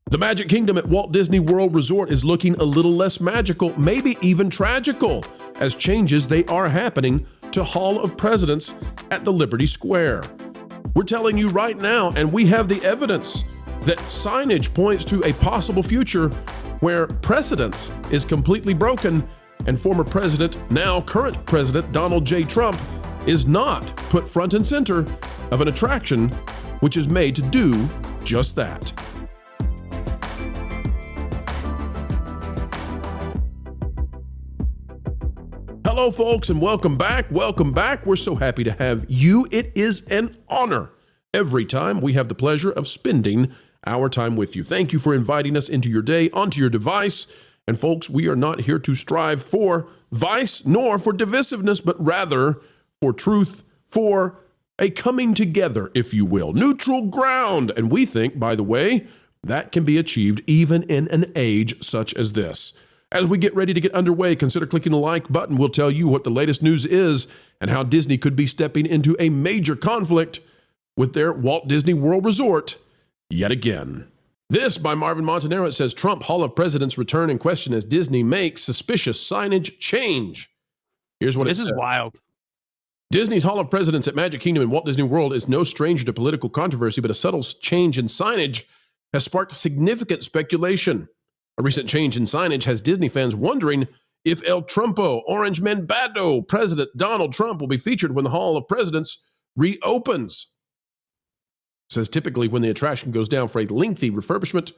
The Magic Kingdom at Walt Disney World Resort is looking a little less magical, maybe even tragical, as changes they are happening to Hall of Presidents at the Liberty Square. We're telling you right now, and we have the evidence, that signage points to a possible future where precedence is completely broken and former president, now current president Donald J. Trump, is not put front and center of an attraction which is made to do just that. Hello, folks, and welcome back. Welcome back. We're so happy to have you. It is an honor every time we have the pleasure of spending our time with you. Thank you for inviting us into your day, onto your device. And folks, we are not here to strive for vice nor for divisiveness, but rather for truth, for a coming together, if you will, neutral ground. And we think, by the way, that can be achieved even in an age such as this. As we get ready to get underway, consider clicking the like button. We'll tell you what the latest news is and how Disney could be stepping into a major conflict with their Walt Disney World Resort yet again. This by Marvin Montanaro. It says, Trump Hall of Presidents return in question as Disney makes suspicious signage change. Here's what it says. This is wild. Disney's Hall of Presidents at Magic Kingdom and Walt Disney World is no stranger to political controversy, but a subtle change in signage has sparked significant speculation. A recent change in signage has Disney fans wondering if El Trumpo, Orange Membado, President Donald Trump will be featured when the Hall of Presidents reopens. It says typically when the attraction goes down for a lengthy refurbishment,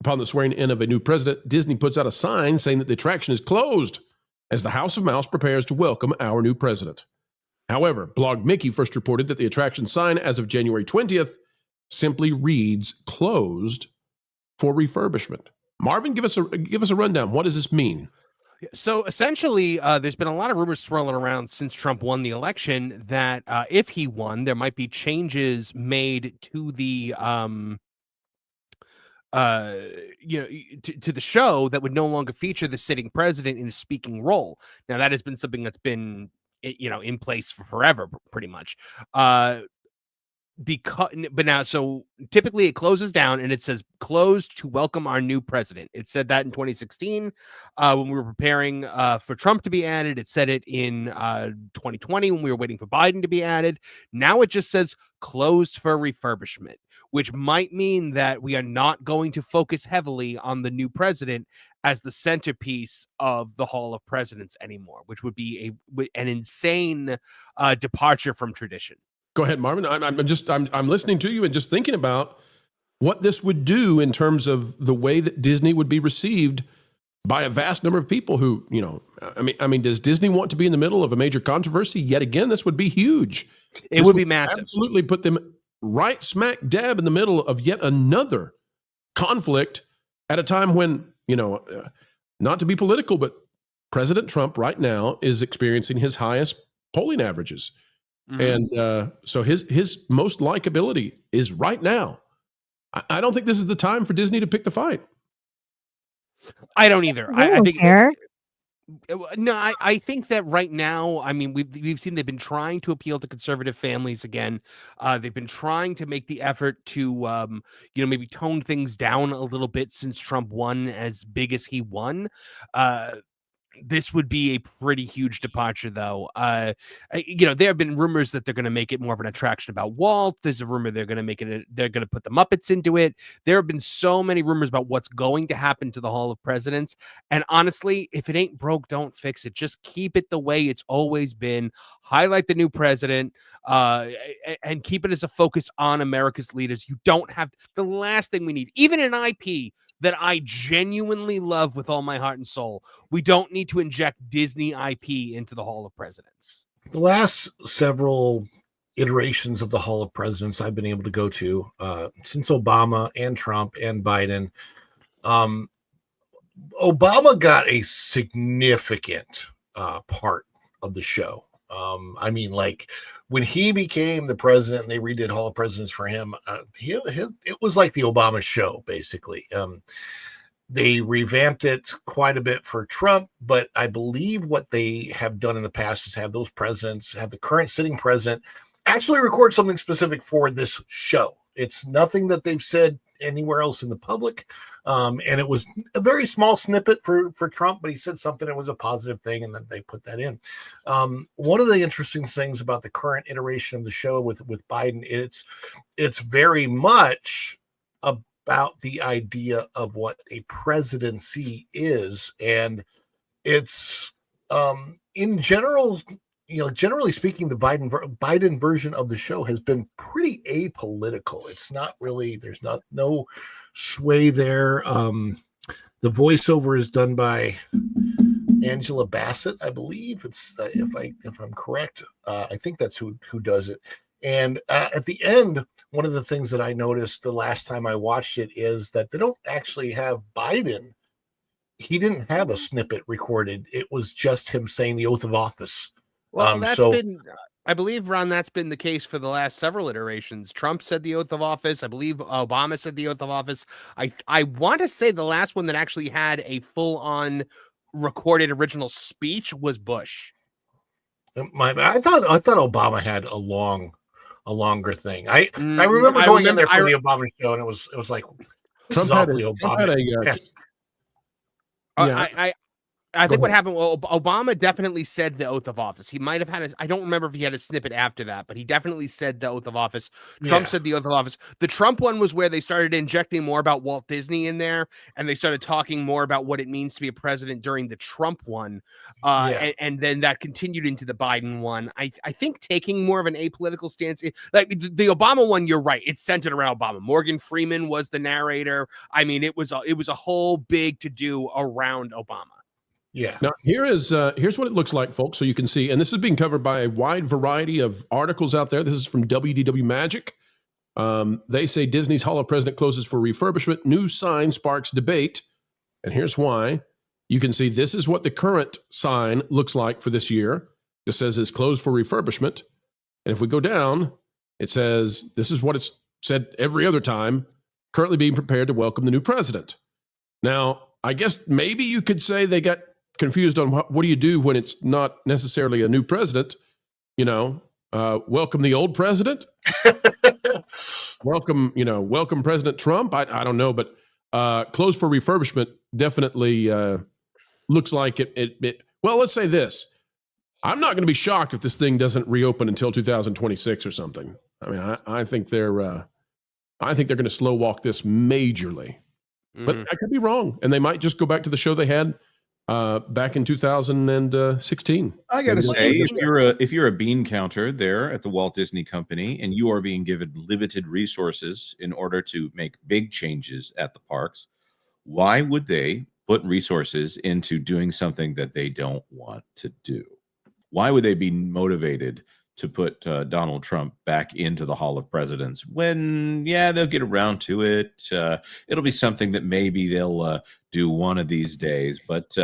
upon the swearing in of a new president, Disney puts out a sign saying that the attraction is closed as the House of Mouse prepares to welcome our new president. However, Blog Mickey first reported that the attraction sign as of January 20th simply reads closed for refurbishment. Marvin, give us a rundown. What does this mean? So essentially, there's been a lot of rumors swirling around since Trump won the election that if he won, there might be changes made to the to the show that would no longer feature the sitting president in a speaking role. Now, that has been something that's been in place for forever, pretty much. So typically it closes down and it says closed to welcome our new president. It said that in 2016 when we were preparing for Trump to be added. It said it in 2020 when we were waiting for Biden to be added. Now it just says closed for refurbishment, which might mean that we are not going to focus heavily on the new president as the centerpiece of the Hall of Presidents anymore, which would be an insane departure from tradition. Go ahead, Marvin. I'm listening to you and just thinking about what this would do in terms of the way that Disney would be received by a vast number of people who, I mean, does Disney want to be in the middle of a major controversy yet again? This would be huge. It would be massive. Absolutely put them right smack dab in the middle of yet another conflict at a time when, not to be political, but President Trump right now is experiencing his highest polling averages. Mm-hmm. And so his most likability is right now. I don't think this is the time for Disney to pick the fight. I don't either. I think I think that right now, I mean, we've seen they've been trying to appeal to conservative families again. They've been trying to make the effort to maybe tone things down a little bit since Trump won as big as he won. This would be a pretty huge departure, though. There have been rumors that they're going to make it more of an attraction about Walt. There's a rumor they're going to put the Muppets into it. There have been so many rumors about what's going to happen to the Hall of Presidents. And honestly, if it ain't broke, don't fix it. Just keep it the way it's always been. Highlight the new president and keep it as a focus on America's leaders. You don't have the last thing we need, even an IP that I genuinely love with all my heart and soul. We don't need to inject Disney IP into the Hall of Presidents. The last several iterations of the Hall of Presidents I've been able to go to since Obama and Trump and Biden, Obama got a significant part of the show. When he became the president and they redid Hall of Presidents for him, it was like the Obama show, basically. They revamped it quite a bit for Trump, but I believe what they have done in the past is have those presidents, have the current sitting president actually record something specific for this show. It's nothing that they've said anywhere else in the public. And it was a very small snippet for Trump, but he said something that was a positive thing, and then they put that in. One of the interesting things about the current iteration of the show with Biden, it's very much about the idea of what a presidency is, and it's in general, generally speaking, the Biden version of the show has been pretty apolitical. It's not really, there's no sway there. The voiceover is done by Angela Bassett, I believe. It's if I'm correct, I think that's who does it. And at the end, one of the things that I noticed the last time I watched it is that they don't actually have Biden. He didn't have a snippet recorded. It was just him saying the oath of office. Well, I believe, Ron, that's been the case for the last several iterations. Trump said the oath of office. I believe Obama said the oath of office. I want to say the last one that actually had a full-on recorded original speech was Bush. I thought Obama had a longer thing. I remember going in there for the Obama show, and it was like Trump had a yes. I think what happened, well, Obama definitely said the oath of office. He might have had I don't remember if he had a snippet after that, but he definitely said the oath of office. Trump said the oath of office. The Trump one was where they started injecting more about Walt Disney in there, and they started talking more about what it means to be a president during the Trump one. And then that continued into the Biden one. I think taking more of an apolitical stance, like the Obama one, you're right. It's centered around Obama. Morgan Freeman was the narrator. I mean, it was a whole big to-do around Obama. Yeah. Now, here's what it looks like, folks, so you can see. And this is being covered by a wide variety of articles out there. This is from WDW Magic. They say Disney's Hall of President closes for refurbishment. New sign sparks debate. And here's why. You can see this is what the current sign looks like for this year. It says it's closed for refurbishment. And if we go down, it says this is what it's said every other time, currently being prepared to welcome the new president. Now, I guess maybe you could say they got confused on what do you do when it's not necessarily a new president, welcome the old president, welcome President Trump. I don't know, but closed for refurbishment definitely looks like it. Well, let's say this. I'm not going to be shocked if this thing doesn't reopen until 2026 or something. I mean, I think they're going to slow walk this majorly, but I could be wrong. And they might just go back to the show they had back in 2016. I gotta say, if you're a bean counter there at the Walt Disney Company and you are being given limited resources in order to make big changes at the parks, why would they put resources into doing something that they don't want to do? Why would they be motivated to put Donald Trump back into the Hall of Presidents when, they'll get around to it. It'll be something that maybe they'll do one of these days, but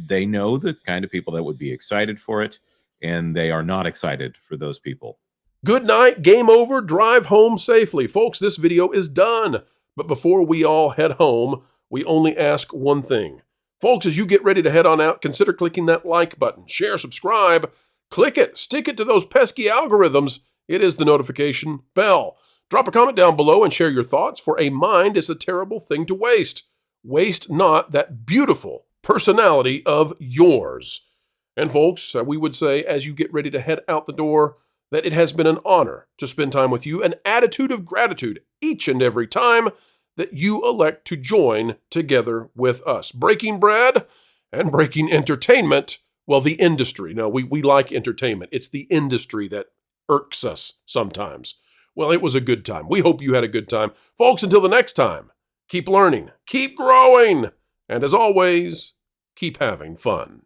they know the kind of people that would be excited for it, and they are not excited for those people. Good night, game over, drive home safely. Folks, this video is done. But before we all head home, we only ask one thing. Folks, as you get ready to head on out, consider clicking that like button, share, subscribe, click it, stick it to those pesky algorithms. It is the notification bell. Drop a comment down below and share your thoughts, for a mind is a terrible thing to waste. Waste not that beautiful personality of yours. And folks, we would say as you get ready to head out the door, that it has been an honor to spend time with you, an attitude of gratitude each and every time that you elect to join together with us. Breaking bread and breaking entertainment. Well, the industry. No, we like entertainment. It's the industry that irks us sometimes. Well, it was a good time. We hope you had a good time. Folks, until the next time, keep learning, keep growing, and as always, keep having fun.